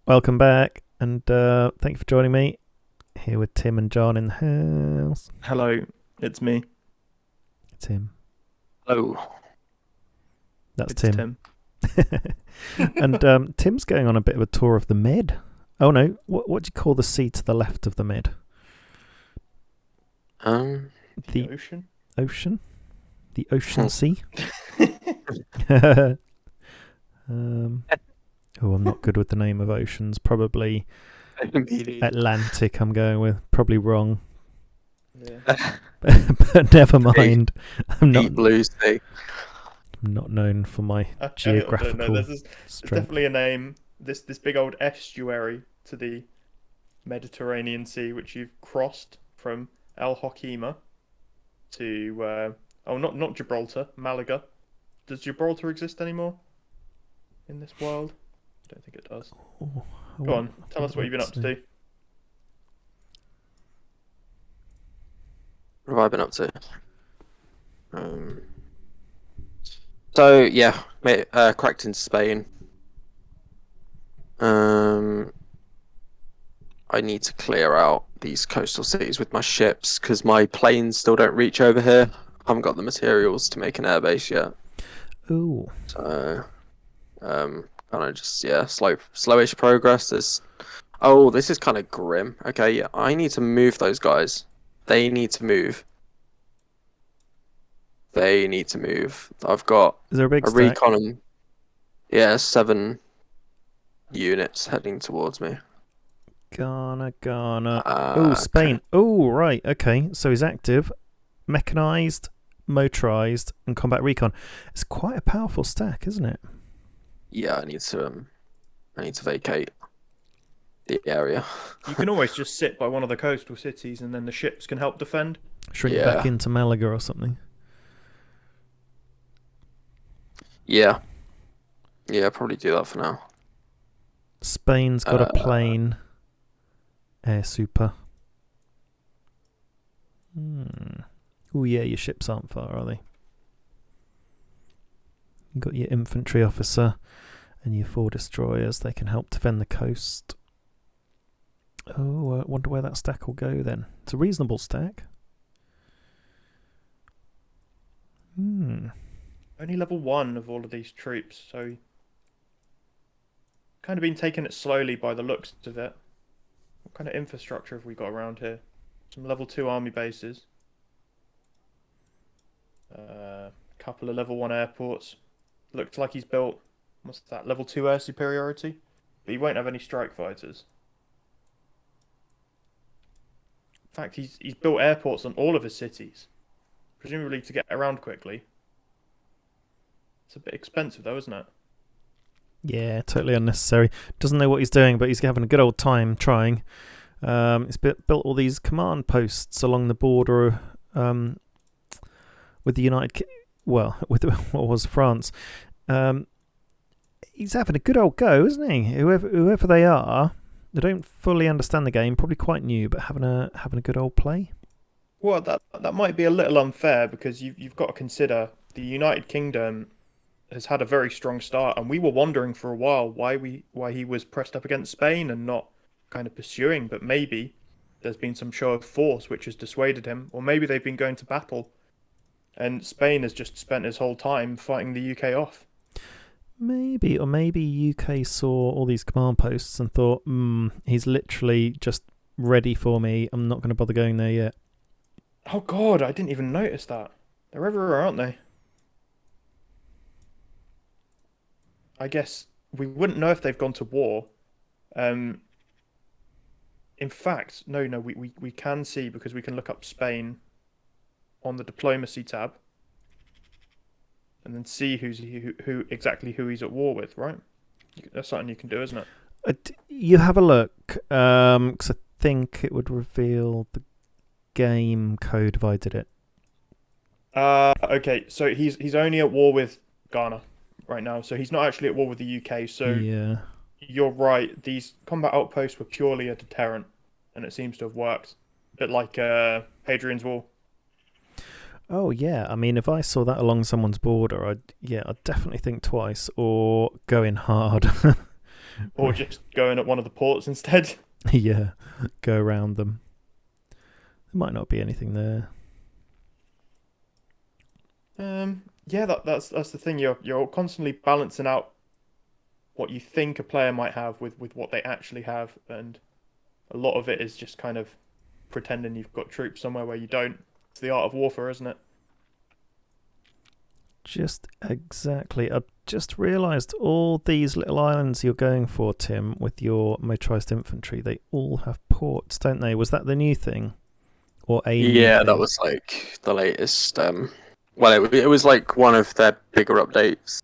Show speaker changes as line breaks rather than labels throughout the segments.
Welcome back, and thank you for joining me. Here with Tim and John in the house.
Hello, it's me.
It's him.
Hello.
That's
It's
Tim. And Tim's going on a bit of a tour of the Med. Oh no, what do you call the sea to the left of the Med?
The ocean?
Ocean? The ocean sea? I'm not good with the name of oceans. Probably Atlantic I'm going with. Probably wrong.
Yeah.
But never mind. I'm
Deep blue sea.
not known for my geographical
I don't know. There's
strength.
definitely a name. This big old estuary to the Mediterranean Sea, which you've crossed from El Hoceima to not Gibraltar, Malaga. Does Gibraltar exist anymore in this world? I don't think it does. Go on, tell us what you've been up to.
What have I been up to? So yeah, cracked into Spain. I need to clear out these coastal cities with my ships because my planes still don't reach over here. I haven't got the materials to make an airbase yet.
Ooh.
So, kind of just slowish progress. This is kind of grim. Okay, yeah, I need to move those guys. They need to move. I've got
Is there a big
a
stack?
recon and 7 units heading towards me.
Ghana. Oh, Spain.
Okay.
Oh, right. Okay. So he's active, mechanized, motorized, and combat recon. It's quite a powerful stack, isn't it?
Yeah, I need to vacate the area.
You can always just sit by one of the coastal cities, and then the ships can help defend.
Shrink back into Malaga or something.
Yeah, probably do that for now.
Spain's got a plane. Air super. Oh yeah, your ships aren't far, are they? You've got your infantry officer and your 4 destroyers. They can help defend the coast. Oh, I wonder where that stack will go then. It's a reasonable stack.
Only level 1 of all of these troops, so kind of been taking it slowly by the looks of it. What kind of infrastructure have we got around here? Some level 2 army bases. Couple of level 1 airports. Looks like he's built, what's that, level 2 air superiority? But he won't have any strike fighters. In fact, he's built airports on all of his cities. Presumably to get around quickly. It's a bit expensive though, isn't it?
Yeah, totally unnecessary. Doesn't know what he's doing, but he's having a good old time trying. He's built all these command posts along the border with the with what was France. He's having a good old go, isn't he? Whoever they are, they don't fully understand the game, probably quite new, but having a good old play.
Well, that might be a little unfair because you've got to consider the United Kingdom has had a very strong start, and we were wondering for a while why he was pressed up against Spain and not kind of pursuing. But maybe there's been some show of force which has dissuaded him, or maybe they've been going to battle, and Spain has just spent his whole time fighting the UK off.
Maybe UK saw all these command posts and thought, he's literally just ready for me. I'm not going to bother going there yet.
Oh God, I didn't even notice that. They're everywhere, aren't they? I guess we wouldn't know if they've gone to war. In fact, no, we can see because we can look up Spain on the diplomacy tab and then see who he's at war with, right? That's something you can do, isn't it?
You have a look, because I think it would reveal the game code if I did it.
Okay, so he's only at war with Ghana right now, so he's not actually at war with the UK. So
yeah,
you're right. These combat outposts were purely a deterrent, and it seems to have worked. A bit like Hadrian's Wall.
Oh yeah, I mean, if I saw that along someone's border, I'd definitely think twice or go in hard.
or just going at one of the ports instead.
Yeah, go around them. There might not be anything there.
Yeah, that's the thing. You're constantly balancing out what you think a player might have with what they actually have, and a lot of it is just kind of pretending you've got troops somewhere where you don't. It's the art of warfare, isn't it?
Just exactly. I've just realised all these little islands you're going for, Tim, with your motorised infantry, they all have ports, don't they? Was that the new thing? Or a new
Yeah,
thing?
that was like the latest. Well, it was like one of their bigger updates.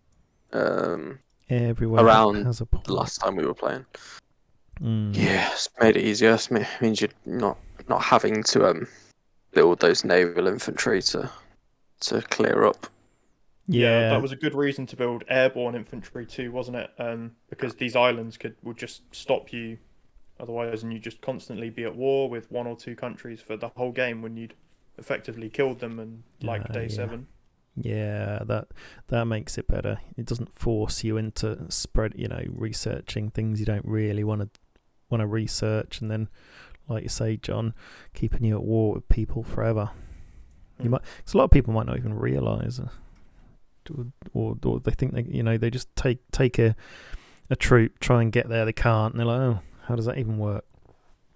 Everywhere
Around
has a port.
the last time we were playing.
Mm.
Yeah, it's made it easier. It means you're not having to build those naval infantry to clear up.
Yeah,
Yeah.
that was a good reason to build airborne infantry too, wasn't it? Because these islands would just stop you otherwise, and you'd just constantly be at war with one or two countries for the whole game when you'd effectively killed them and like day
Yeah.
7.
Yeah, that makes it better. It doesn't force you into researching things you don't really want to research, and then, like you say, John, keeping you at war with people forever. You might, because a lot of people might not even realise, or they think they just take a troop, try and get there, they can't, and they're like, oh, how does that even work?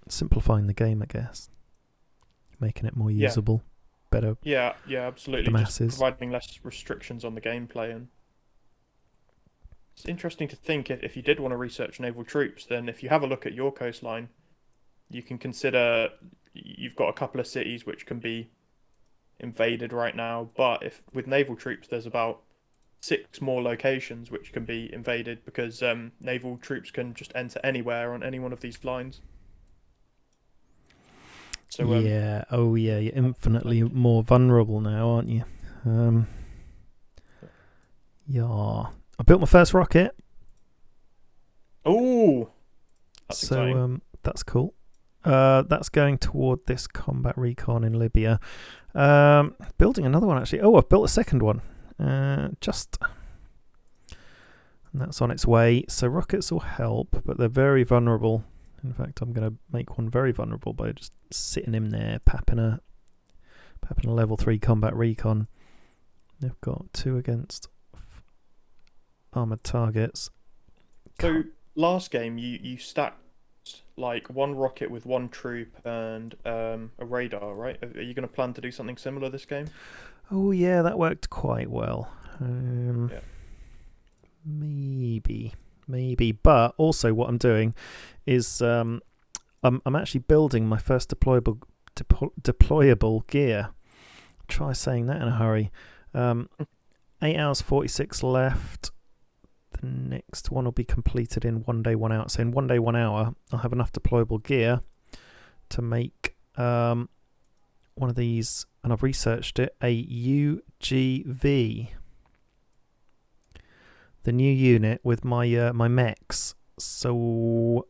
Simplifying the game, I guess, making it more usable. Better.
Yeah, absolutely.
The masses.
Just providing less restrictions on the gameplay, and it's interesting to think if you did want to research naval troops, then if you have a look at your coastline, you can consider you've got a couple of cities which can be invaded right now, but if with naval troops, there's about 6 more locations which can be invaded because naval troops can just enter anywhere on any one of these lines. So
yeah, you're infinitely more vulnerable now, aren't you? Yeah. I built my first rocket.
Oh, that's exciting.
So that's cool. That's going toward this combat recon in Libya. Building another one, actually. Oh, I've built a second one. And that's on its way. So rockets will help, but they're very vulnerable. In fact, I'm going to make one very vulnerable by just sitting him there, papping a level 3 combat recon. They've got 2 against armoured targets.
So last game, you stacked like 1 rocket with 1 troop and a radar, right? Are you going to plan to do something similar this game?
Oh yeah, that worked quite well.
Yeah.
Maybe. But also, what I'm doing is I'm actually building my first deployable gear. Try saying that in a hurry. 8 hours 46 left. The next one will be completed in 1 day 1 hour. So in 1 day 1 hour, I'll have enough deployable gear to make one of these, and I've researched it, a UGV. The new unit with my my mechs. So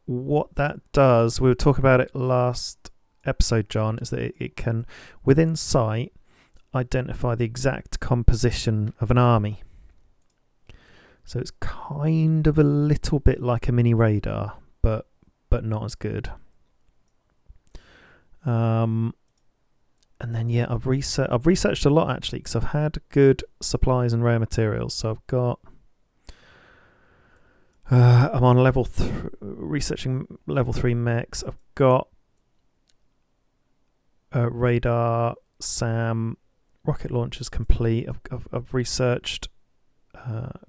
what that does, we were talking about it last episode, John, is that it can, within sight, identify the exact composition of an army. So it's kind of a little bit like a mini radar, but not as good. And then I've researched a lot actually, because I've had good supplies and rare materials. So I've got I'm on researching level 3 mechs. I've got radar, SAM, rocket launchers complete. I've researched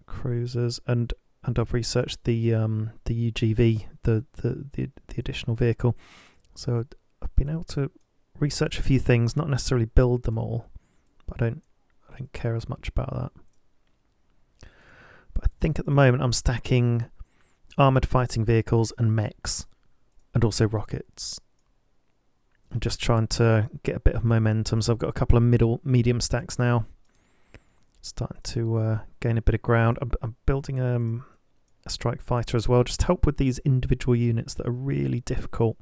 cruisers, and I've researched the UGV, the additional vehicle. So I've been able to research a few things, not necessarily build them all, but I don't care as much about that. But I think at the moment I'm stacking armoured fighting vehicles and mechs, and also rockets. I'm just trying to get a bit of momentum, so I've got a couple of medium stacks now. Starting to gain a bit of ground. I'm building a strike fighter as well, just to help with these individual units that are really difficult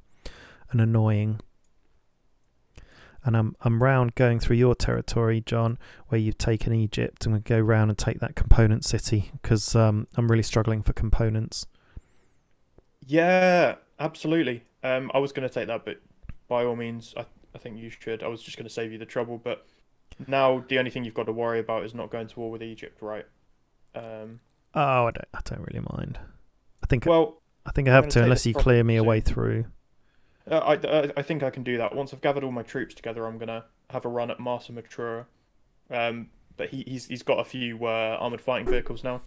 and annoying. and I'm round going through your territory, John, where you've taken Egypt, and we go round and take that component city because I'm really struggling for components.
Yeah, absolutely. I was going to take that, but by all means, I think you should. I was just going to save you the trouble, but now the only thing you've got to worry about is not going to war with Egypt, right? Um,
Oh, I don't really mind. I think
well,
I think I
I'm
have
going
to
to take
unless
the
you clear me a way
province soon.
through.
I think I can do that. Once I've gathered all my troops together, I'm gonna have a run at Marsa Matura. But he's got a few armored fighting vehicles now,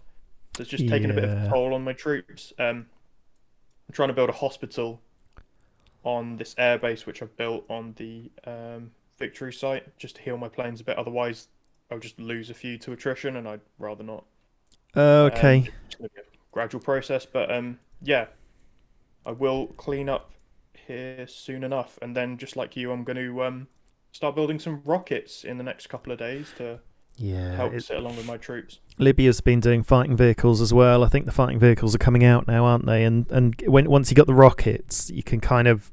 so it's just taking a bit of a
Yeah.
toll on my troops. I'm trying to build a hospital on this airbase which I've built on the victory site just to heal my planes a bit. Otherwise, I'll just lose a few to attrition, and I'd rather not.
Okay.
It's going to be a gradual process, but yeah, I will clean up here soon enough, and then just like you, I'm going to start building some rockets in the next couple of days to
Yeah.
help sit along with my troops.
Libya's been doing fighting vehicles as well. I think the fighting vehicles are coming out now, aren't they? And once you got the rockets, you can kind of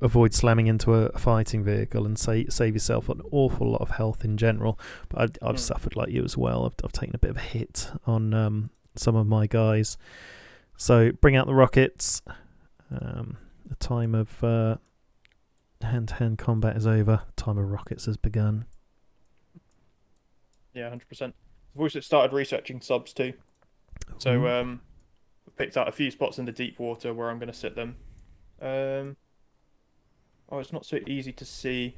avoid slamming into a fighting vehicle and save yourself an awful lot of health in general. But I've
Mm.
suffered like you as well. I've taken a bit of a hit on some of my guys. So bring out the rockets. The time of hand-to-hand combat is over. The time of rockets has begun.
Yeah, 100%. I've also started researching subs too. So
Ooh.
I've picked out a few spots in the deep water where I'm going to sit them. Um, oh, it's not so easy to see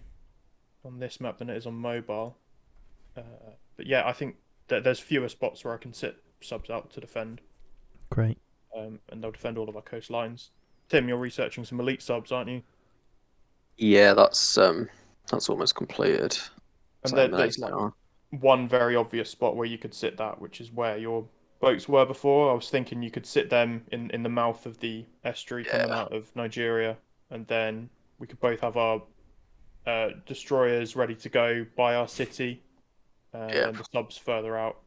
on this map than it is on mobile. Uh, but yeah, I think that there's fewer spots where I can sit subs out to defend,
Great.
and they'll defend all of our coastlines. Tim, you're researching some elite subs, aren't you?
Yeah, that's almost completed.
And
So
there's
nice they
like
are.
one very obvious spot where you could sit that, which is where your boats were before. I was thinking you could sit them in the mouth of the estuary coming
Yeah,
out of Nigeria, and then we could both have our destroyers ready to go by our city, and
yeah,
then the subs further out,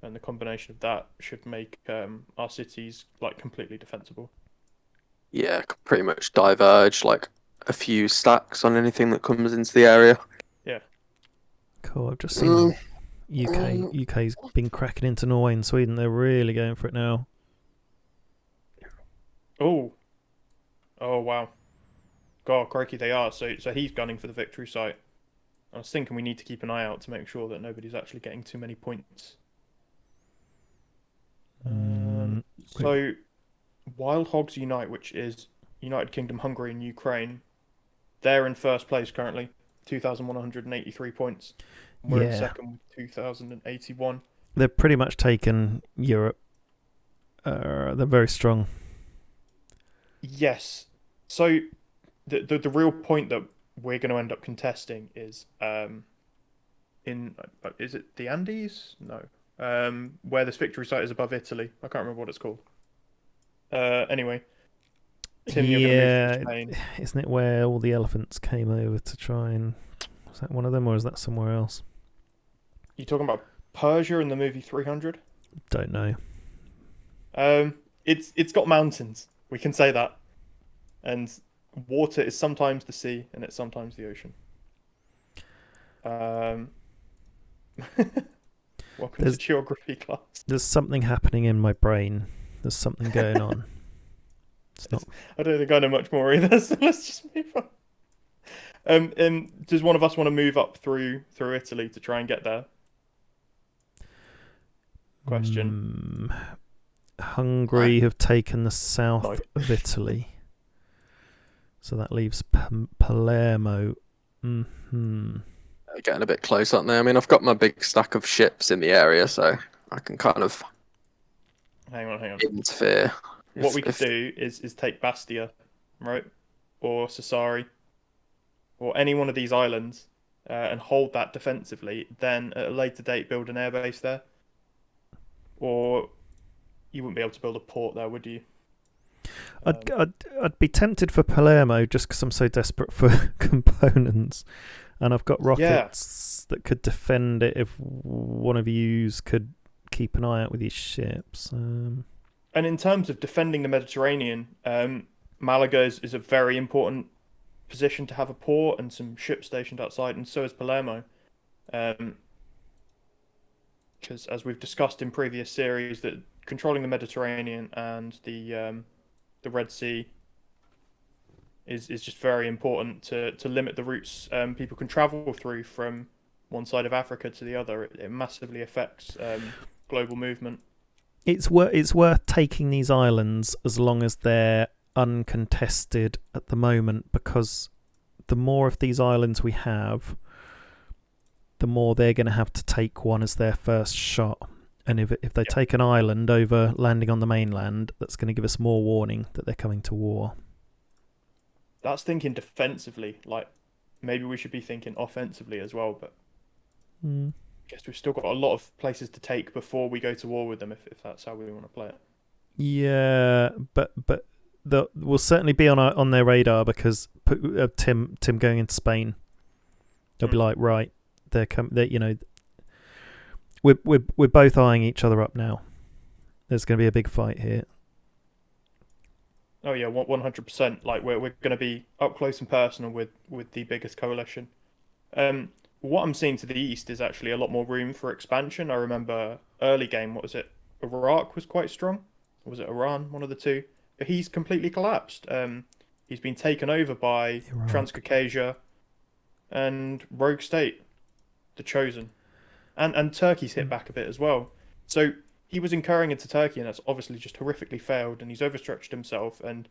and the combination of that should make our cities like completely defensible.
yeah. Pretty much diverge like a few stacks on anything that comes into the area.
Yeah.
Cool. I've just
Mm,
seen UK's been cracking into Norway and Sweden. They're really going for it now.
Oh. Oh wow. God, crikey, they are. So he's gunning for the victory site. I was thinking we need to keep an eye out to make sure that nobody's actually getting too many points.
Mm,
So Wild Hogs Unite, which is United Kingdom, Hungary, and Ukraine, they're in first place currently, 2,183 points. And we're in
yeah,
second with 2,081.
they've pretty much taken Europe. They're very strong.
Yes. So the real point that we're going to end up contesting is in is it the Andes? No. Where this victory site is above Italy. I can't remember what it's called. Anyway, Tim, you're going to move through
Yeah,
Spain.
isn't it where all the elephants came over to try and... Was that one of them, or is that somewhere else?
You talking about Persia in the movie 300?
Don't know.
It's got mountains. We can say that. And water is sometimes the sea and it's sometimes the ocean. Um, welcome to
There's
geography class.
there's something happening in my brain. There's something going on. It's not.
I don't think I know much more either, so let's just move on. Does one of us want to move up through Italy to try and get there? Question.
Hungary have taken the south
No.
of Italy, so that leaves Palermo.
they're getting a bit close, aren't they? I mean, I've got my big stack of ships in the area, so I can kind of
Hang on.
interfere.
What we could
If
do is take Bastia, right? Or Sassari, or any one of these islands, and hold that defensively. Then at a later date, build an airbase there. Or you wouldn't be able to build a port there, would you?
I'd be tempted for Palermo just because I'm so desperate for components, and I've got rockets that could defend it if one of yous could keep an eye out with your ships.
And in terms of defending the Mediterranean, Malaga is a very important positioned to have a port and some ships stationed outside, and so is Palermo. Because as we've discussed in previous series, that controlling the Mediterranean and the Red Sea is just very important to limit the routes people can travel through from one side of Africa to the other. It massively affects global movement.
It's worth taking these islands as long as they're uncontested at the moment, because the more of these islands we have, the more they're going to have to take one as their first shot. And if they take an island over landing on the mainland, that's going to give us more warning that they're coming to war.
That's thinking defensively. Like, maybe we should be thinking offensively as well, but I guess we've still got a lot of places to take before we go to war with them, if that's how we want to play it.
Yeah, but we'll certainly be on their radar, because Tim going into Spain, they'll be like, right, we're both eyeing each other up now. There's going to be a big fight here.
Oh yeah, 100%. Like, we're going to be up close and personal with the biggest coalition. What I'm seeing to the east is actually a lot more room for expansion. I remember early game, what was it? Iraq was quite strong. Or was it Iran? One of the two. But he's completely collapsed. He's been taken over by Transcaucasia and Rogue State, the Chosen. And Turkey's hit back a bit as well. So he was incurring into Turkey, and that's obviously just horrifically failed, and he's overstretched himself, and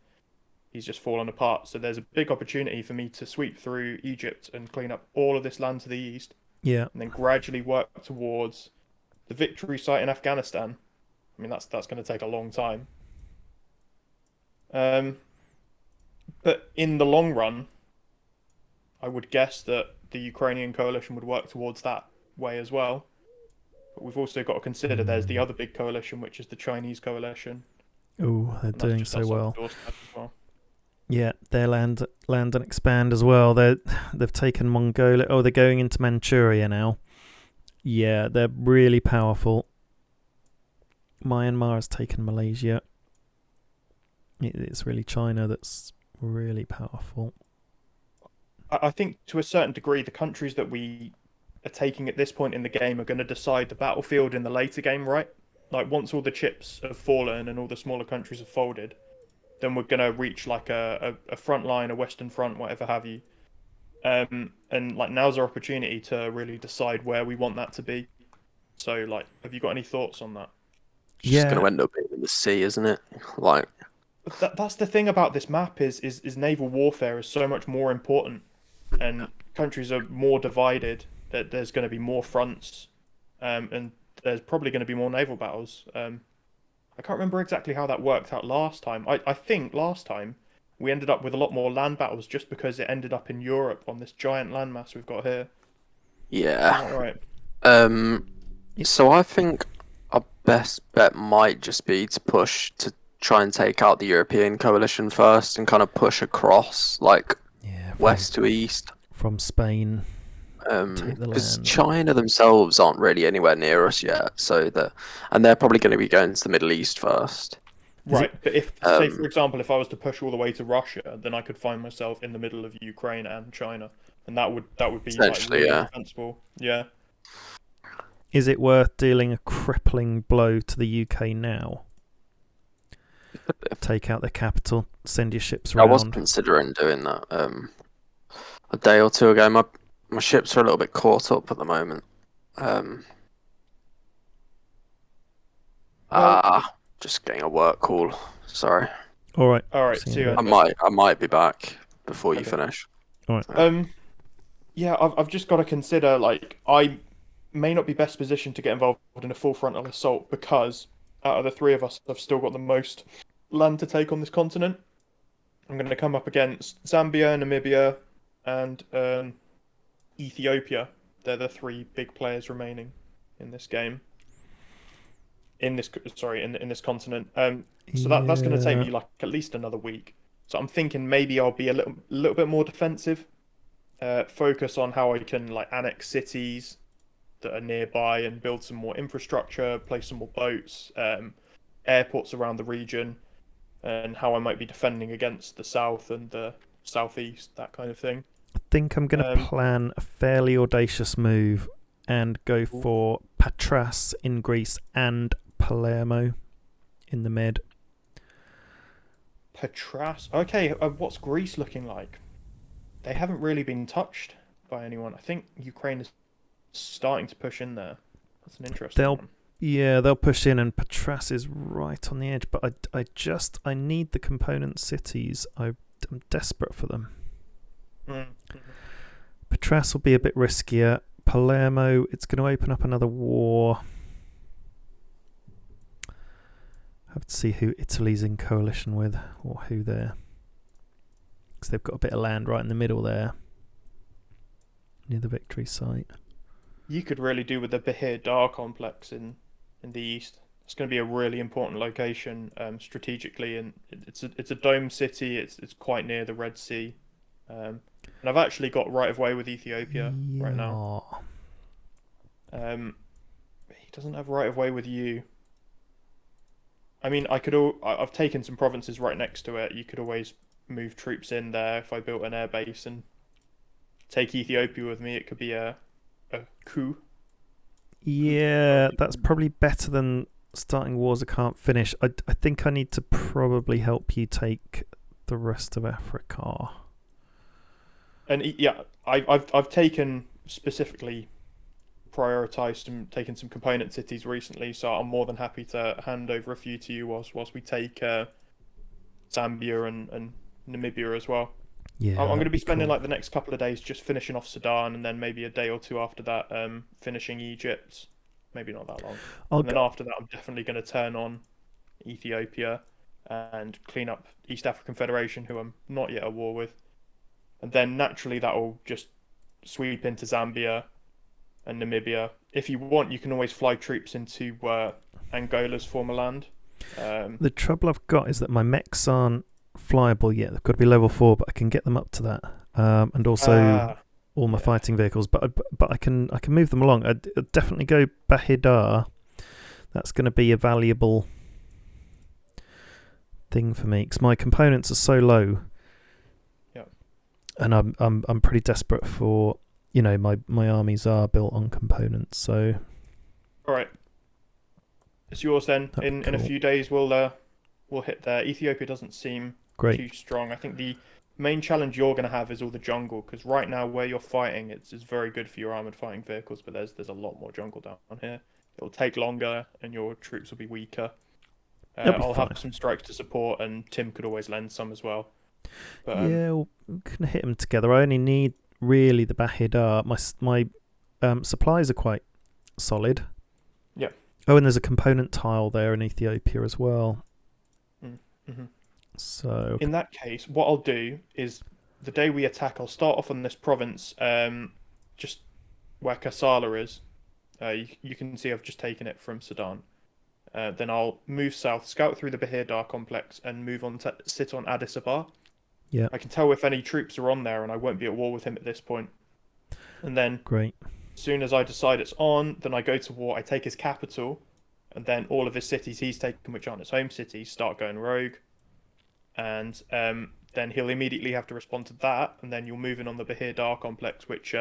he's just fallen apart. So there's a big opportunity for me to sweep through Egypt and clean up all of this land to the east.
Yeah.
And then gradually work towards the victory site in Afghanistan. I mean, that's going to take a long time. But in the long run, I would guess that the Ukrainian coalition would work towards that way as well. But we've also got to consider there's the other big coalition, which is the Chinese coalition.
Oh, they're doing so well.
Well.
Yeah, their land and expand as well. They've taken Mongolia. Oh, they're going into Manchuria now. Yeah, they're really powerful. Myanmar has taken Malaysia. It's really China that's really powerful.
I think to a certain degree, the countries that we are taking at this point in the game are going to decide the battlefield in the later game, right? Like, once all the chips have fallen and all the smaller countries have folded, then we're going to reach like a front line, a Western Front, whatever have you. And like, now's our opportunity to really decide where we want that to be. So, like, have you got any thoughts on that?
It's just going to end up being in the sea, isn't it? Like,
that's the thing about this map is naval warfare is so much more important, and countries are more divided. That there's going to be more fronts, and there's probably going to be more naval battles. I can't remember exactly how that worked out last time. I think last time we ended up with a lot more land battles just because it ended up in Europe on this giant landmass we've got here.
yeah.
Right.
So I think our best bet might just be to push to try and take out the European coalition first and kind of push across, like, west to east.
From Spain.
Because China themselves aren't really anywhere near us yet, and they're probably going to be going to the Middle East first.
Right, but if, say for example, if I was to push all the way to Russia, then I could find myself in the middle of Ukraine and China, and that would be
essentially,
like, really defensible. Yeah.
Is it worth dealing a crippling blow to the UK now? Take out the capital, send your ships around.
I was considering doing that a day or two ago. My ships are a little bit caught up at the moment. Just getting a work call. Sorry.
All right.
See you.
I might be back before you finish.
All right.
Yeah, I've just got to consider, like, I may not be best positioned to get involved in a full frontal assault because out of the three of us, I've still got the most land to take on this continent. I'm going to come up against Zambia, Namibia, and Ethiopia. They're the three big players remaining in this game. In this continent. So that's going to take me like at least another week. So I'm thinking maybe I'll be a little bit more defensive. Focus on how I can, like, annex cities that are nearby and build some more infrastructure, place some more boats, airports around the region, and how I might be defending against the south and the southeast, that kind of thing.
I think I'm going to plan a fairly audacious move and go for Patras in Greece and Palermo in the mid.
Patras. Okay, what's Greece looking like? They haven't really been touched by anyone. I think Ukraine is starting to push in there. That's an interesting one.
Yeah, they'll push in, and Patras is right on the edge. But I need the component cities. I'm desperate for them.
Mm-hmm.
Patras will be a bit riskier. Palermo, it's going to open up another war. Have to see who Italy's in coalition with, or who they're... Because they've got a bit of land right in the middle there, near the victory site.
You could really do with the Bahir Dar complex in the east. It's going to be a really important location strategically, and it's a dome city. It's quite near the Red Sea, and I've actually got right of way with Ethiopia right now. He doesn't have right of way with you. I mean, I've taken some provinces right next to it. You could always move troops in there if I built an air base and take Ethiopia with me. It could be a coup.
Yeah, that's probably better than starting wars I can't finish. I think I need to probably help you take the rest of Africa.
And yeah, I've taken specifically prioritized and taken some component cities recently, so I'm more than happy to hand over a few to you whilst we take Zambia and Namibia as well.
Yeah,
I'm going to be spending
cool.
like the next couple of days just finishing off Sudan, and then maybe a day or two after that finishing Egypt. Maybe not that long. And then after that, I'm definitely going to turn on Ethiopia and clean up East African Federation, who I'm not yet at war with. And then naturally that will just sweep into Zambia and Namibia. If you want, you can always fly troops into Angola's former land.
The trouble I've got is that my mechs aren't flyable yet. They've got to be level 4, but I can get them up to that. And also all my fighting vehicles, but I can move them along. I'd definitely go Bahir Dar. That's going to be a valuable thing for me because my components are so low.
Yeah.
And I'm pretty desperate for, my armies are built on components. So.
All right. It's yours then. In a few days we'll hit there. Ethiopia doesn't seem too strong. I think the main challenge you're going to have is all the jungle, because right now where you're fighting, it's very good for your armored fighting vehicles, but there's a lot more jungle down here. It'll take longer, and your troops will be weaker. I'll have some strikes to support, and Tim could always lend some as well. But,
we can hit them together. I only need really the Bahir Dar. My supplies are quite solid.
Yeah.
Oh, and there's a component tile there in Ethiopia as well.
Mm-hmm.
So
in that case, what I'll do is the day we attack, I'll start off on this province, just where Kassala is. You can see I've just taken it from Sudan. Then I'll move south, scout through the Bahir Dar complex, and move on to sit on Addis Ababa.
Yeah.
I can tell if any troops are on there, and I won't be at war with him at this point. And then,
great.
As soon as I decide it's on, then I go to war. I take his capital, and then all of his cities he's taken, which aren't his home cities, start going rogue. And then he'll immediately have to respond to that, and then you'll move in on the Bahir Dar complex, which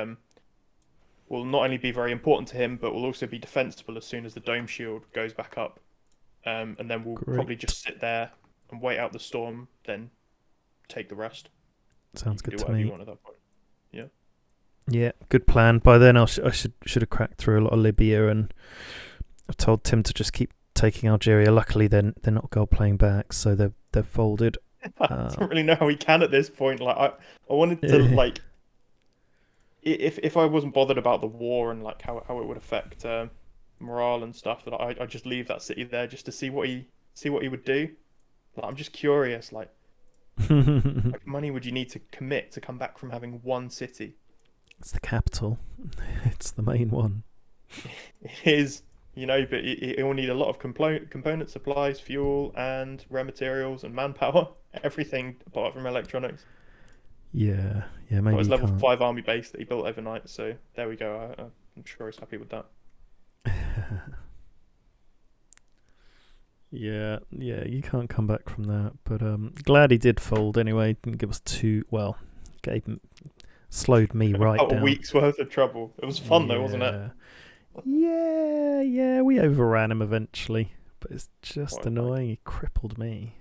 will not only be very important to him, but will also be defensible as soon as the dome shield goes back up. And then we'll probably just sit there and wait out the storm, then take the rest.
Sounds good to me.
Do whatever you want at that point. Yeah.
Yeah, good plan. By then I should have cracked through a lot of Libya, and I've told Tim to just keep taking Algeria. Luckily, they're not gold playing back, so they're folded.
I don't really know how he can at this point. Like I wanted to like, if I wasn't bothered about the war and like how it would affect morale and stuff, that I just leave that city there just to see what he would do. Like, I'm just curious. Like, how much money would you need to commit to come back from having one city?
It's the capital. It's the main one.
It is. But it will need a lot of component supplies, fuel, and rare materials and manpower. Everything apart from electronics.
Yeah, maybe.
Got his level 5 army base that he built overnight, so there we go. I'm sure he's happy with that.
Yeah, you can't come back from that. But glad he did fold anyway. Didn't give us slowed me right
About a
down.
week's worth of trouble. It was fun though, wasn't it?
Yeah, we overran him eventually. But it's just
Quite
annoying. He crippled me.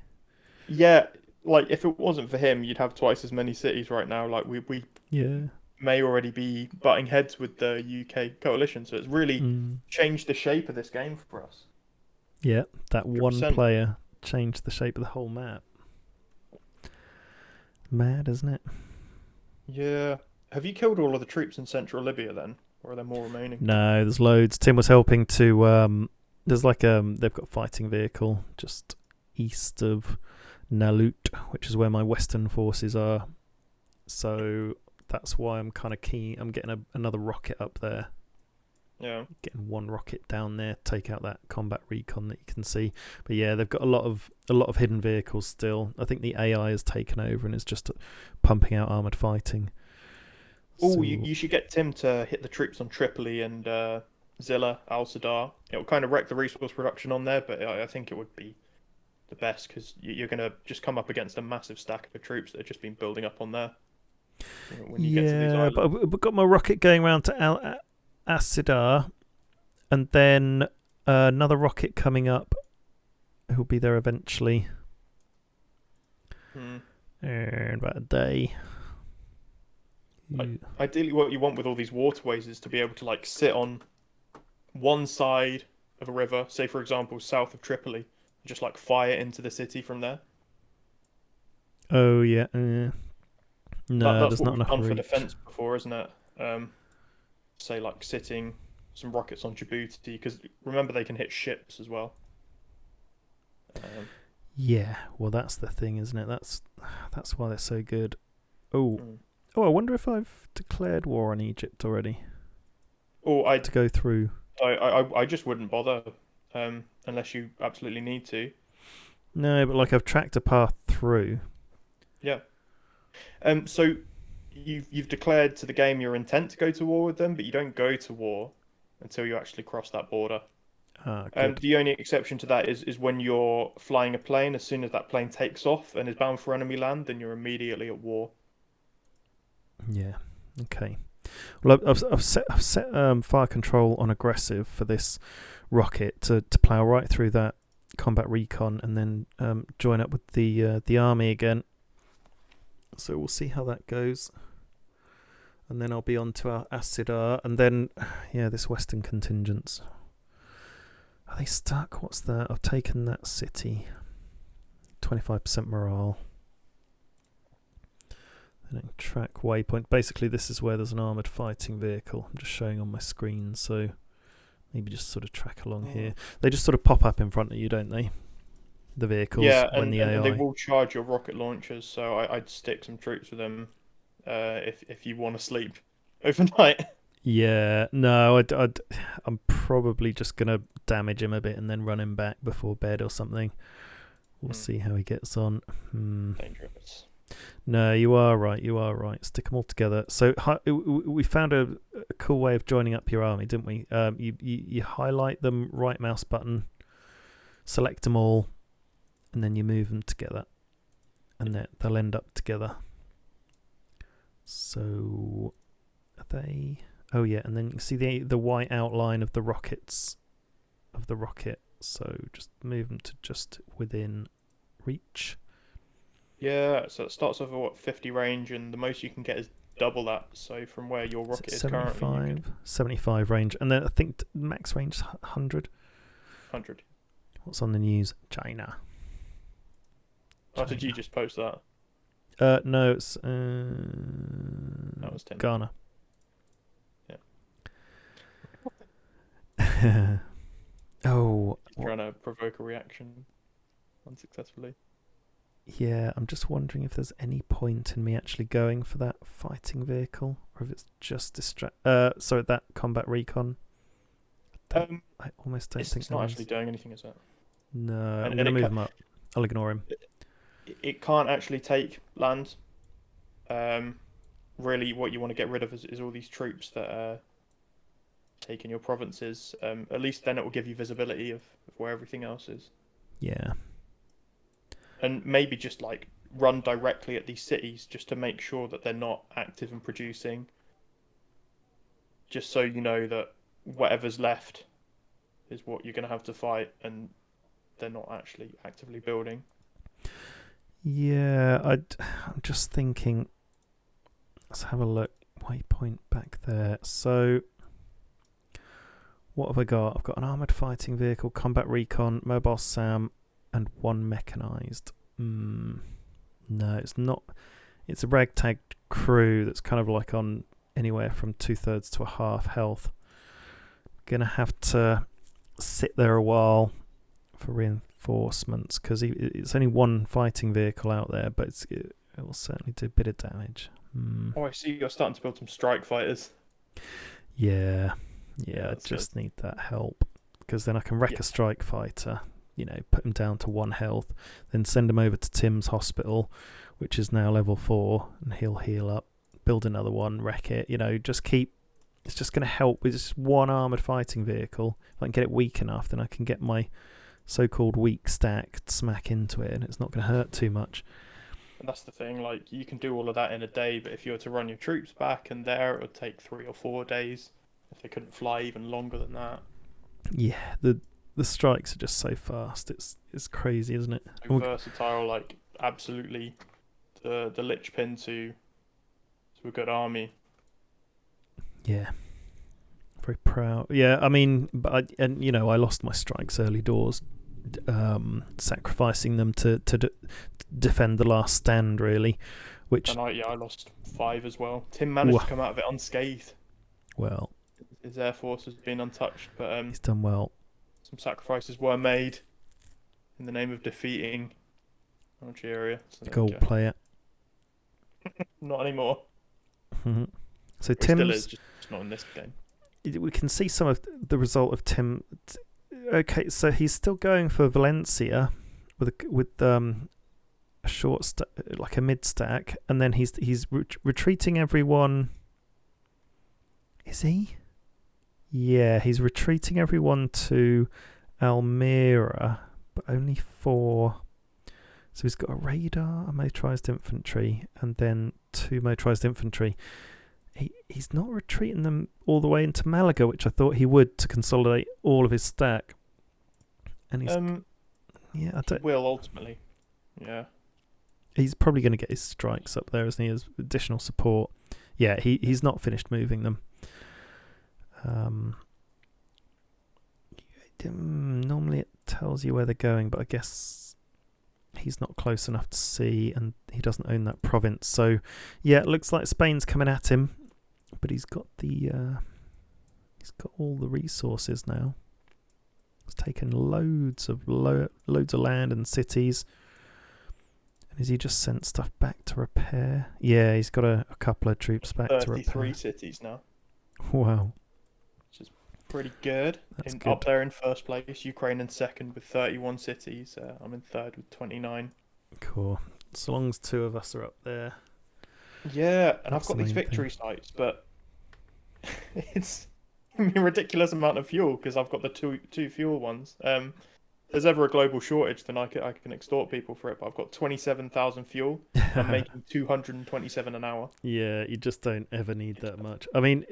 Yeah, like if it wasn't for him, you'd have twice as many cities right now. Like we
Yeah.
may already be butting heads with the UK coalition. So it's really
Mm.
changed the shape of this game for us.
Yeah, that one
100%.
player changed the shape of the whole map. Mad, isn't it?
Yeah. Have you killed all of the troops in central Libya then? Or are there more remaining?
No, there's loads. Tim was helping to there's like they've got a fighting vehicle just east of Nalut, which is where my western forces are. So that's why I'm kind of keen. I'm getting another rocket up there.
Yeah.
Getting one rocket down there, take out that combat recon that you can see. But yeah, they've got a lot of hidden vehicles still. I think the AI has taken over and is just pumping out armored fighting.
Oh,
So,
you should get Tim to hit the troops on Tripoli and Zilla, Al Sadar. It'll kind of wreck the resource production on there, but I think it would be the best because you're going to just come up against a massive stack of troops that have just been building up on there. When you get to these islands.
but I've got my rocket going around to Al Asidar, and then another rocket coming up. Who'll be there eventually? In about a day.
Ideally, what you want with all these waterways is to be able to like sit on one side of a river, say for example south of Tripoli, and just like fire into the city from there.
Oh yeah. No,
That's
there's
what
not
we've
enough
done for
reach.
defense before, isn't it? Say like sitting some rockets on Djibouti, because remember they can hit ships as well.
Yeah, well that's the thing, isn't it? That's why they're so good. Oh, I wonder if I've declared war on Egypt already.
Oh,
to go through.
I just wouldn't bother, unless you absolutely need to.
No, but like I've tracked a path through.
Yeah. So you've declared to the game your intent to go to war with them, but you don't go to war until you actually cross that border.
Good.
The only exception to that is when you're flying a plane. As soon as that plane takes off and is bound for enemy land, then you're immediately at war.
Yeah. Okay. Well, I've set fire control on aggressive for this rocket to plow right through that combat recon and then join up with the army again. So we'll see how that goes. And then I'll be on to our Asidar, and then this western contingents. Are they stuck? What's that? I've taken that city. 25% morale. Then track waypoint. Basically, this is where there's an armoured fighting vehicle. I'm just showing on my screen, so maybe just sort of track along here. They just sort of pop up in front of you, don't they? The vehicles.
Yeah,
when the AI...
and they will charge your rocket launchers, so I'd stick some troops with them if you want to sleep overnight.
Yeah, no, I'm probably just going to damage him a bit and then run him back before bed or something. We'll see how he gets on.
Dangerous.
No, you are right. Stick them all together. So we found a cool way of joining up your army, didn't we? You highlight them, right mouse button, select them all, and then you move them together. And they'll end up together. So are they... Oh yeah, and then you can see the white outline of the rockets of the rocket. So just move them to just within reach.
Yeah, so it starts off at 50 range, and the most you can get is double that. So from where your rocket is currently,
75 range, and then I think max range 100.
100.
What's on the news? China.
Oh, did you just post that?
No, it's
That was 10.
Ghana.
Yeah.
Oh,
trying to provoke a reaction unsuccessfully.
Yeah, I'm just wondering if there's any point in me actually going for that fighting vehicle, or if it's just that combat recon. I almost don't think
it's not actually doing anything, is it?
No, I'm going to move him up. I'll ignore him.
It can't actually take land. Really, what you want to get rid of is all these troops that are taking your provinces. At least then it will give you visibility of where everything else is.
Yeah.
And maybe just like run directly at these cities just to make sure that they're not active and producing. Just so you know that whatever's left is what you're going to have to fight, and they're not actually actively building.
Yeah, I'm just thinking. Let's have a look. Waypoint back there. So, what have I got? I've got an armoured fighting vehicle, combat recon, mobile SAM, and 1 mechanised. No, it's not. It's a ragtag crew that's kind of like on anywhere from 2/3 to a half health. Gonna have to sit there a while for reinforcements because it's only 1 fighting vehicle out there, but it will certainly do a bit of damage.
Oh, I see you're starting to build some strike fighters.
Yeah, I
that's
just need that help because then I can wreck a strike fighter, put him down to 1 health, then send him over to Tim's hospital, which is now level 4, and he'll heal up, build another one, wreck it, just keep. It's just going to help with just 1 armoured fighting vehicle. If I can get it weak enough, then I can get my so-called weak stack smack into it, and it's not going to hurt too much.
And that's the thing, like, you can do all of that in a day, but if you were to run your troops back and there, it would take 3 or 4 days. If they couldn't fly even longer than that.
Yeah, the strikes are just so fast. It's crazy, isn't it?
So versatile, like, absolutely the linchpin to a good army.
Yeah, very proud. Yeah, I mean, but I lost my strikes early doors, sacrificing them to defend the last stand, really. Which
and I lost 5 as well. Tim managed to come out of it unscathed.
Well,
his air force has been untouched, but
he's done well.
Some sacrifices were made in the name of defeating Algeria. So
Gold player.
Not anymore.
So
It
Tim's
still is, just not in this game.
We can see some of the result of Tim. Okay, so he's still going for Valencia with a short like a mid stack, and then he's retreating everyone. Is he? Yeah, he's retreating everyone to Almira, but only 4. So he's got a radar, a motorised infantry, and then 2 motorised infantry. He's not retreating them all the way into Malaga, which I thought he would to consolidate all of his stack. And he's
he will ultimately. Yeah.
He's probably going to get his strikes up there, isn't he, as additional support. Yeah, he's not finished moving them. Normally it tells you where they're going, but I guess he's not close enough to see, and he doesn't own that province. So, yeah, it looks like Spain's coming at him, but he's got all the resources now. He's taken loads of land and cities. And has he just sent stuff back to repair? Yeah, he's got a couple of troops back to repair.
33 cities now.
Wow.
Which is pretty good.
Good.
Up there in first place, Ukraine in second with 31 cities. I'm in third with 29.
Cool. So long as 2 of us are up there.
Yeah, and
That's
I've got
the
these
main
victory sites, but it's a ridiculous amount of fuel because I've got the two fuel ones. If there's ever a global shortage, then I can extort people for it. But I've got 27,000 fuel. I'm making 227 an hour.
Yeah, you just don't ever need that much. I mean,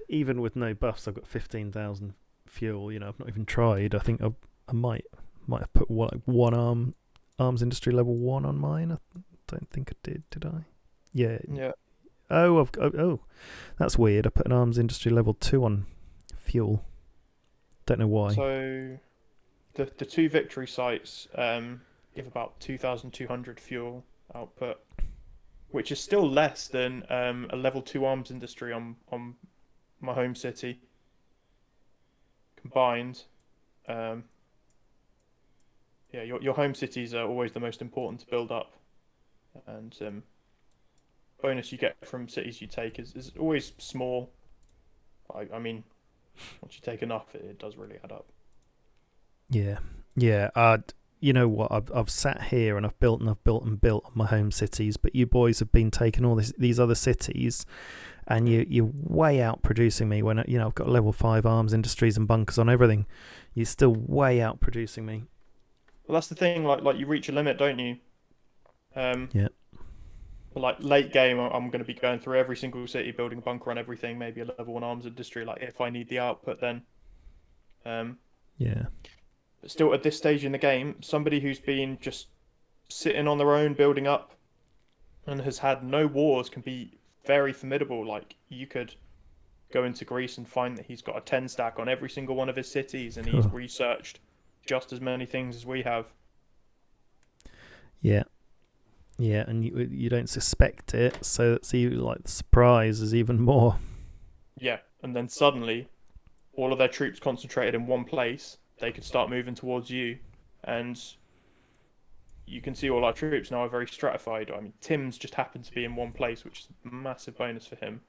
even with no buffs, I've got 15,000 fuel. I've not even tried. I think I might have put one arms industry level 1 on mine. I don't think I did I? Yeah.
Yeah.
Oh, that's weird. I put an arms industry level 2 on fuel. Don't know why.
So, the 2 victory sites give about 2,200 fuel output, which is still less than a level 2 arms industry on my home city combined. Yeah, your home cities are always the most important to build up, and bonus you get from cities you take is always small. I mean, once you take enough, it does really add up.
Yeah. You know what? I've sat here and I've built on my home cities, but you boys have been taking all these other cities, and you're way out producing me. When I've got level 5 arms industries and bunkers on everything, you're still way out producing me.
Well, that's the thing. Like you reach a limit, don't you? Um,
Yeah.
but like late game, I'm going to be going through every single city, building a bunker on everything, maybe a level 1 arms industry. Like if I need the output, then. Um,
Yeah.
but still, at this stage in the game, somebody who's been just sitting on their own, building up, and has had no wars can be very formidable. Like you could go into Greece and find that he's got a 10 stack on every single one of his cities, and he's
Cool.
researched just as many things as we have.
Yeah. Yeah, and you don't suspect it, so it's even like the surprise is even more.
Yeah, and then suddenly, all of their troops concentrated in one place, they could start moving towards you, and you can see all our troops now are very stratified. I mean, Tim's just happened to be in one place, which is a massive bonus for him.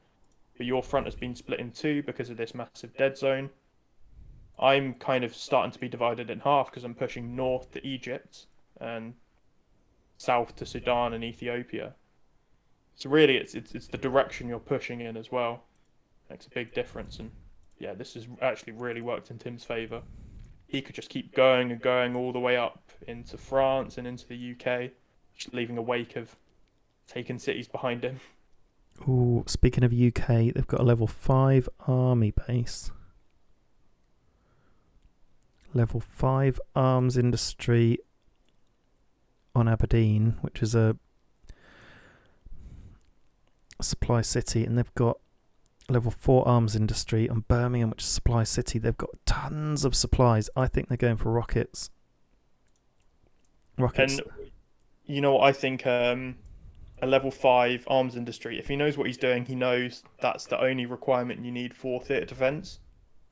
But your front has been split in two because of this massive dead zone. I'm kind of starting to be divided in half because I'm pushing north to Egypt and south to Sudan and Ethiopia. So really, it's the direction you're pushing in as well. Makes a big difference, and yeah, this has actually really worked in Tim's favour. He could just keep going and going all the way up into France and into the UK, just leaving a wake of taken cities behind him.
Ooh, speaking of UK, they've got a level 5 army base. Level 5 arms industry on Aberdeen, which is a supply city, and they've got level 4 arms industry on Birmingham, which is supply city. They've got tons of supplies. I think they're going for rockets.
And you know what I think? A level 5 arms industry, if he knows what he's doing, he knows that's the only requirement you need for theatre defence.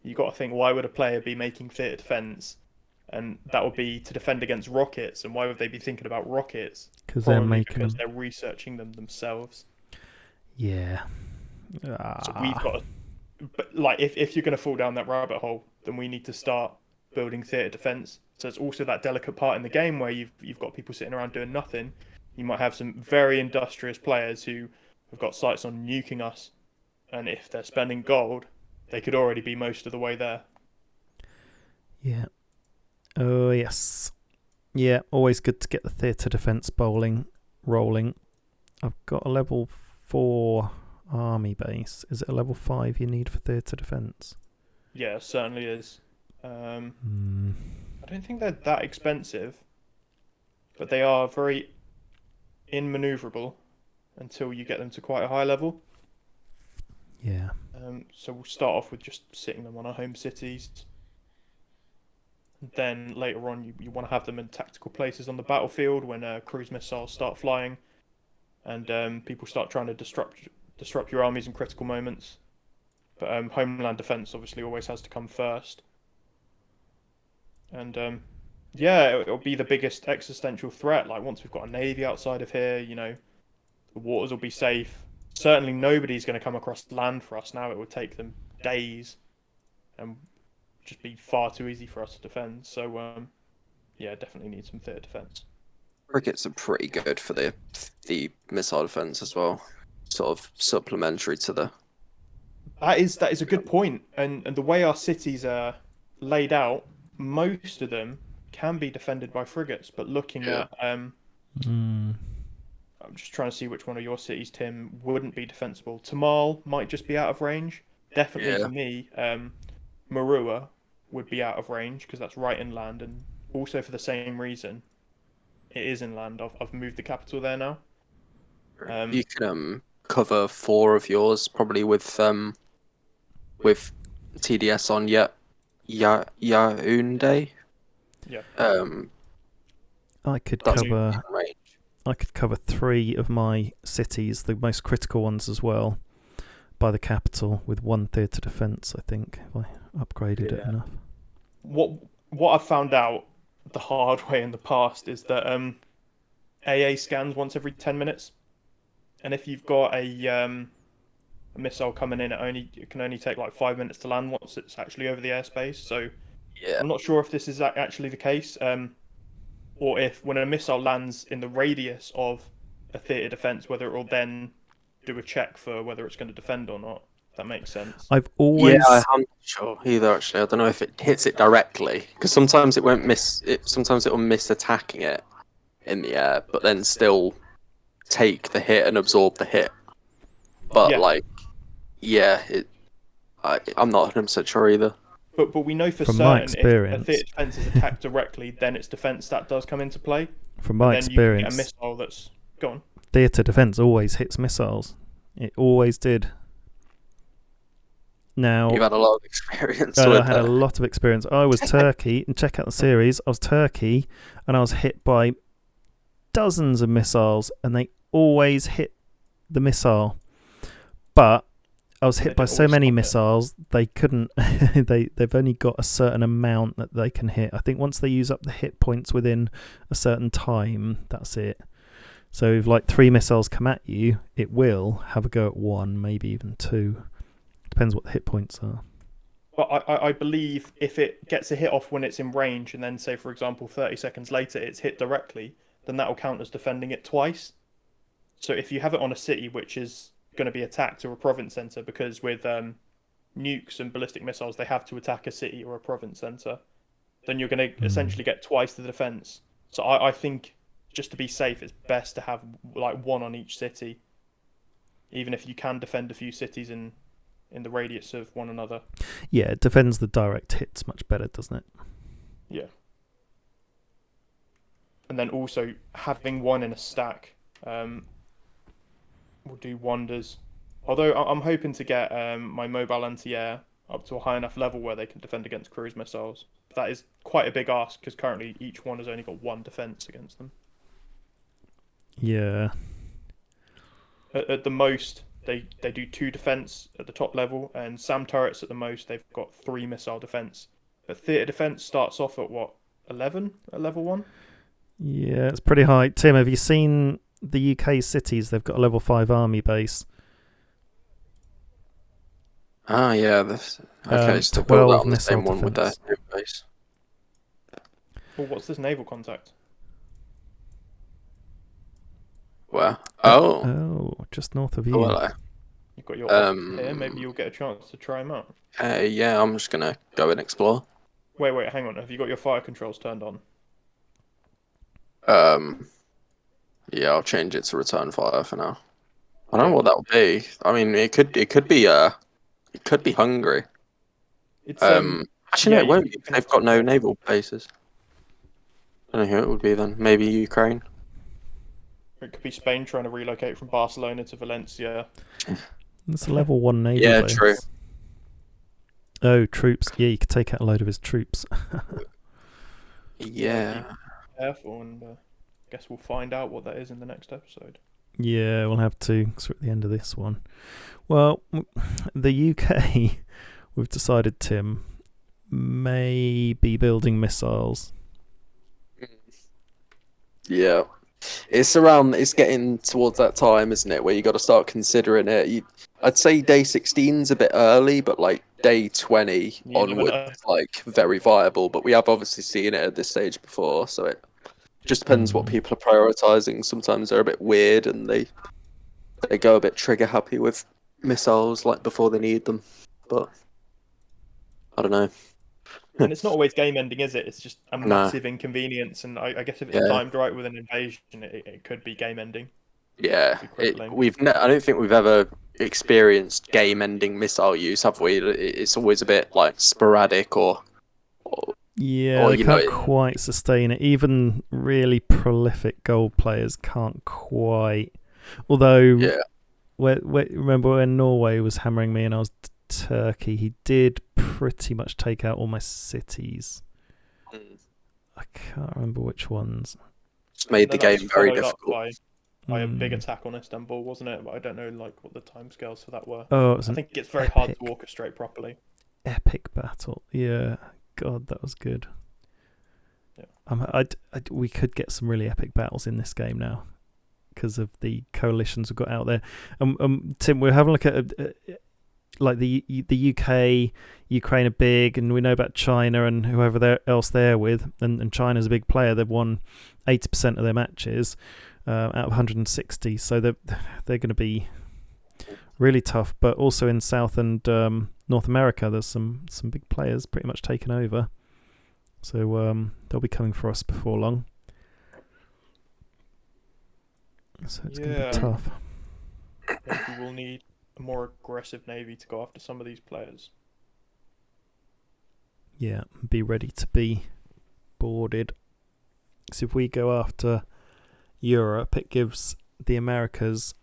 You got to think, why would a player be making theatre defence? And that would be to defend against rockets. And why would they be thinking about rockets?
because they're
Probably
making
because
them.
they're researching them themselves.
Yeah.
So we've got to, but like, if you're going to fall down that rabbit hole, then we need to start building theatre defence. So it's also that delicate part in the game where you've got people sitting around doing nothing. You might have some very industrious players who have got sights on nuking us, and if they're spending gold, they could already be most of the way there.
Yeah. Oh yes. Yeah. Always good to get the theatre defence bowling rolling. I've got a level 4 army base. Is it a level 5 you need for theatre defence?
Yeah, it certainly is. I don't think they're that expensive, but they are very inmaneuverable until you get them to quite a high level.
Yeah.
So we'll start off with just sitting them on our home cities. Then later on, you want to have them in tactical places on the battlefield when cruise missiles start flying, and people start trying to disrupt your armies in critical moments. But homeland defense obviously always has to come first. And yeah, it'll be the biggest existential threat. Like once we've got a navy outside of here, the waters will be safe. Certainly, nobody's going to come across land for us now. It would take them days, and just be far too easy for us to defend. So yeah, definitely need some theatre defence.
Frigates are pretty good for the missile defense as well, sort of supplementary to the.
That is a good point. And the way our cities are laid out, most of them can be defended by frigates. But looking
Yeah.
at
Mm.
I'm just trying to see which one of your cities, Tim, wouldn't be defensible. Tamal might just be out of range. Definitely
Yeah.
for me, Marua would be out of range because that's right inland, and also for the same reason, it is inland. I've moved the capital there now.
You can cover 4 of yours probably with TDS on Yaounde.
Yeah.
I could
That's
cover.
in range.
I could cover 3 of my cities, the most critical ones as well, by the capital with 1 theatre defence. I think if I upgraded it
Yeah.
enough.
What I've found out the hard way in the past is that AA scans once every 10 minutes, and if you've got a missile coming in, it can only take like 5 minutes to land once it's actually over the airspace. So
Yeah.
I'm not sure if this is actually the case, or if when a missile lands in the radius of a theatre defence, whether it will then do a check for whether it's going to defend or not. That makes sense.
I've always
Yeah, I'm not sure either. Actually, I don't know if it hits it directly because sometimes it won't miss it. Sometimes it will miss attacking it in the air, but then still take the hit and absorb the hit. But
Yeah.
like, yeah, I'm not 100% sure either.
But we know for
From my
certain
experience-
if a theatre defense is attacked directly, then its defense stat does come into play.
from my
and then you can get a
experience,
missile that's gone.
theatre defense always hits missiles. It always did. Now,
You've had a lot of experience
I
with
had a
that.
lot of experience. I was Turkey, and check out the series. I was Turkey, and I was hit by dozens of missiles, and they always hit the missile. But I was hit
They
by
didn't
so
always
many
stop it.
missiles, they couldn't. They've only got a certain amount that they can hit. I think once they use up the hit points within a certain time, that's it. So if like 3 missiles come at you, it will have a go at 1, maybe even 2. Depends what the hit points are.
But I believe if it gets a hit off when it's in range, and then say for example 30 seconds later it's hit directly, then that will count as defending it twice. So if you have it on a city which is going to be attacked or a province center, because with nukes and ballistic missiles they have to attack a city or a province center, then you're going to essentially get twice the defense. So I think just to be safe, it's best to have like 1 on each city, even if you can defend a few cities in the radius of one another.
Yeah, it defends the direct hits much better, doesn't it?
Yeah. And then also having 1 in a stack will do wonders. Although I'm hoping to get my mobile anti-air up to a high enough level where they can defend against cruise missiles. That is quite a big ask because currently each one has only got 1 defense against them.
Yeah.
At the most, they do 2 defense at the top level, and SAM turrets at the most they've got 3 missile defense. But theatre defense starts off at what, 11 at level 1?
Yeah, it's pretty high. Tim, have you seen the UK cities? They've got a level 5 army base.
Ah, yeah. Okay, so
12
build that on the
missile
same one with their
defense.
new base.
Well, what's this naval contact?
Where? Oh,
Oh, just north of you.
oh, hello.
You've got your officer here. Maybe you'll get a chance to try them out.
Yeah, I'm just gonna go and explore.
Wait, hang on. Have you got your fire controls turned on?
Yeah, I'll change it to return fire for now. I don't know what that would be. I mean, it could be Hungary.
It's
Actually,
yeah,
no, it won't
you
be.
can
They've got no
have-
naval bases. I don't know who it would be then. Maybe Ukraine.
It could be Spain trying to relocate from Barcelona to Valencia.
It's a level 1 naval
Yeah,
base.
true.
Oh, troops. Yeah, you could take out a load of his troops.
Yeah.
Careful, and guess we'll find out what that is in the next episode.
Yeah, we'll have to, because we're at the end of this one. Well, the UK, we've decided, Tim, may be building missiles.
Yeah. It's getting towards that time, isn't it, where you got to start considering it. I'd say day 16's a bit early, but like day 20
You never
onwards,
know.
is like very viable. But we have obviously seen it at this stage before, so it just depends what people are prioritizing. Sometimes they're a bit weird and they go a bit trigger happy with missiles like before they need them. But I don't know.
And it's not always game ending, is it? It's just a
No.
massive inconvenience. And I guess if it's
Yeah.
timed right with an invasion, it could be game ending.
Yeah,
Be crippling.
I don't think we've ever experienced game-ending missile use, have we? It's always a bit like sporadic or
Yeah,
Or,
they
you know,
can't quite sustain it. Even really prolific gold players can't quite. Although,
yeah.
remember when Norway was hammering me and I was Turkey, he did pretty much take out all my cities. I can't remember which ones.
Just made the
And then that
game
was
very
followed up
difficult.
by a big attack on Istanbul, wasn't it? But I don't know like what the timescales for that were.
Oh, it was
I
an
think it's very hard to
epic.
orchestrate properly.
epic battle. Yeah, God, that was good.
Yeah.
We could get some really epic battles in this game now because of the coalitions we've got out there. Tim, we're having a look at like the UK, Ukraine are big, and we know about China and whoever else they're with, and China's a big player. They've won 80% of their matches out of 160, so they're going to be really tough. But also in South and North America, there's some big players pretty much taken over. So they'll be coming for us before long. So it's going to be tough.
Maybe we'll need a more aggressive navy to go after some of these players.
Yeah, be ready to be boarded. So if we go after Europe, it gives the Americas.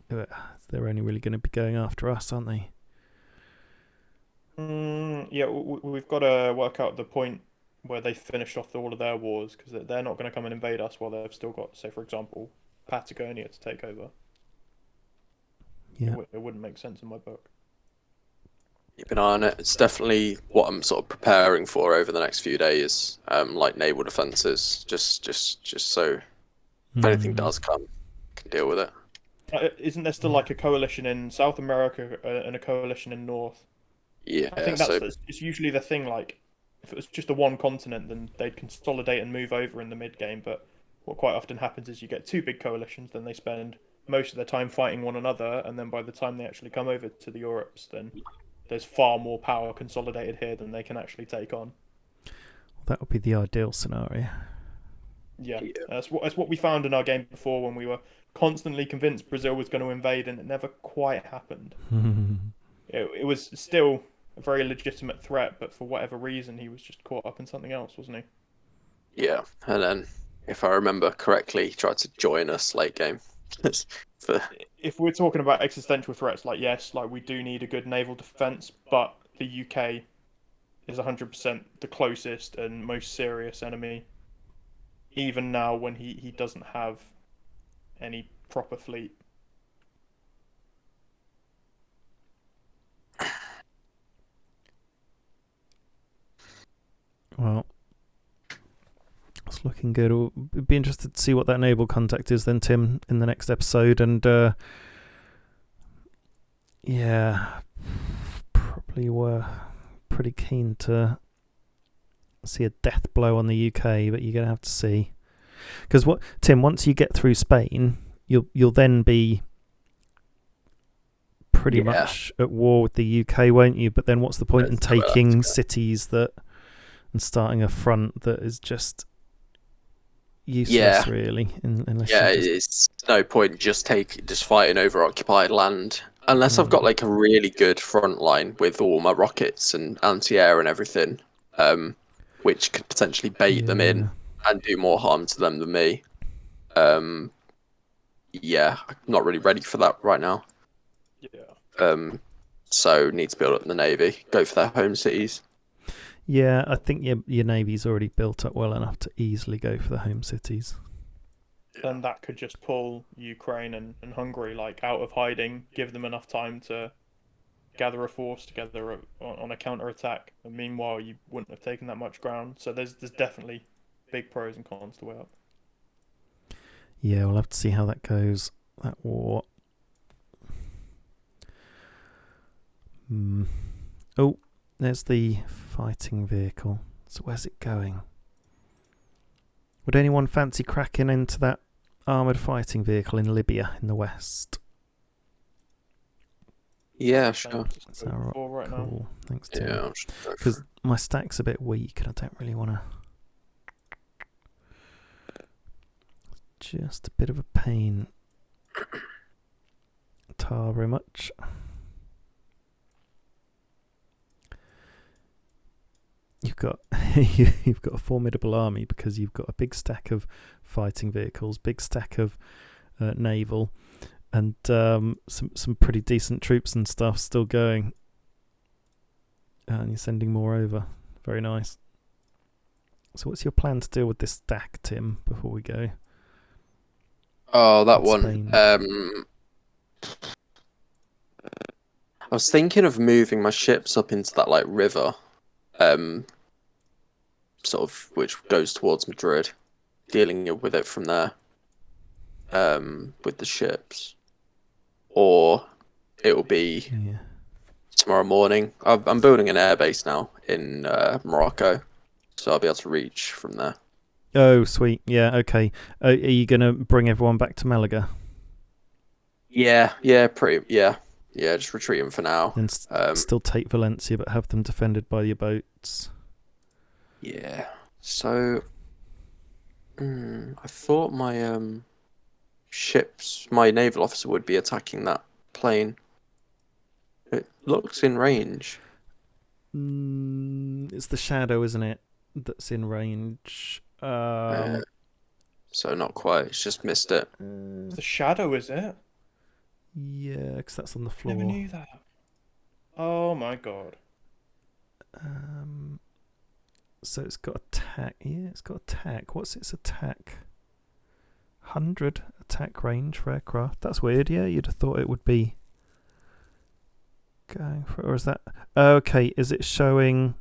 They're only really going to be going after us, aren't they?
Yeah, we've got to work out the point where they finish off all of their wars, because they're not going to come and invade us while they've still got, say, for example, Patagonia to take over.
Yeah,
it wouldn't make sense in my book.
Keep an eye on it. It's definitely what I'm sort of preparing for over the next few days. Like naval defences, just so if anything does come, I can deal with it.
Isn't there still like a coalition in South America and a coalition in North?
Yeah,
I think it's usually the thing. Like, if it was just a one continent, then they'd consolidate and move over in the mid game. But what quite often happens is you get two big coalitions, then they spend most of their time fighting one another, and then by the time they actually come over to the Europes, then there's far more power consolidated here than they can actually take on.
That would be the ideal scenario.
Yeah. That's what we found in our game before, when we were constantly convinced Brazil was going to invade, and it never quite happened. It was still a very legitimate threat, but for whatever reason, he was just caught up in something else, wasn't he?
Yeah, and then, if I remember correctly, he tried to join us late game.
If we're talking about existential threats, like, yes, like, we do need a good naval defense, but the UK is 100% the closest and most serious enemy, even now when he doesn't have any proper fleet.
Well, it's looking good. We'll be interested to see what that naval contact is then, Tim, in the next episode. And yeah, probably were pretty keen to see a death blow on the UK, but you're going to have to see. Because Tim, once you get through Spain, you'll then be pretty much at war with the UK, won't you? But then what's the point in taking cities and starting a front that is just useless, really? Unless
it's no point just fighting over occupied land. Unless I've got like a really good front line with all my rockets and anti-air and everything, which could potentially bait them in and do more harm to them than me. I'm not really ready for that right now. So need to build up the navy, go for their home cities.
Yeah, I think your navy's already built up well enough to easily go for the home cities.
Then that could just pull Ukraine and Hungary like out of hiding, give them enough time to gather a force together on a counter-attack, and meanwhile you wouldn't have taken that much ground. So there's definitely big pros and cons to weigh up.
Yeah, we'll have to see how that goes, that war. Oh, there's the fighting vehicle. So where's it going? Would anyone fancy cracking into that armoured fighting vehicle in Libya in the west?
Yeah, sure.
That's right. Cool. Now. Thanks, Tim.
Yeah,
because my stack's a bit weak and I don't really want to. Just a bit of a pain. Tar very much. You've got a formidable army because you've got a big stack of fighting vehicles, big stack of naval, and some pretty decent troops and stuff still going. And you're sending more over. Very nice. So what's your plan to deal with this stack, Tim, before we go?
Oh, that one. I was thinking of moving my ships up into that like river, sort of which goes towards Madrid, dealing with it from there, with the ships, or it will be tomorrow morning. I'm building an airbase now in Morocco, so I'll be able to reach from there.
Oh, sweet. Yeah, okay. Are you going to bring everyone back to Malaga?
Yeah, just retreat them for now.
Then still take Valencia, but have them defended by your boats.
Yeah. So, I thought my my naval officer would be attacking that plane. It looks in range.
It's the shadow, isn't it? That's in range.
So not quite. It's just missed it.
It's the shadow, is it?
Yeah, because that's on the floor.
Never knew that. Oh my god.
So it's got attack. Yeah, it's got attack. What's its attack? 100 attack range for aircraft. That's weird. Yeah, you'd have thought it would be going for. Or is that? Okay, is it showing?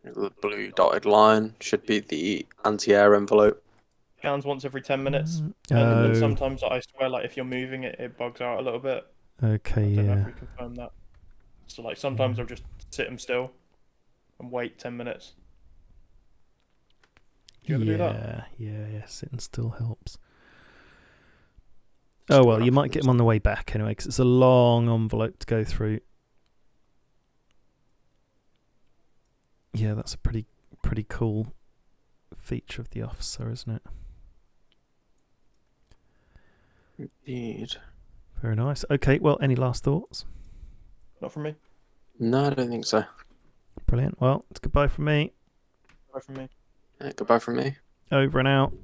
The blue dotted line should be the anti-air envelope.
Scans once every 10 minutes. And sometimes I swear, like, if you're moving it, it bugs out a little bit.
Okay,
I don't know
yeah.
if we confirm that. So, like, sometimes I'll just sit them still and wait 10 minutes. Do you ever do that?
Yeah, sitting still helps. Oh, well, you might get them on the way back anyway, because it's a long envelope to go through. Yeah, that's a pretty cool feature of the officer, isn't it?
Indeed.
Very nice. Okay, well, any last thoughts?
Not from me.
No, I don't think so.
Brilliant. Well, it's goodbye from me.
Bye from me.
Yeah, goodbye from me.
Over and out.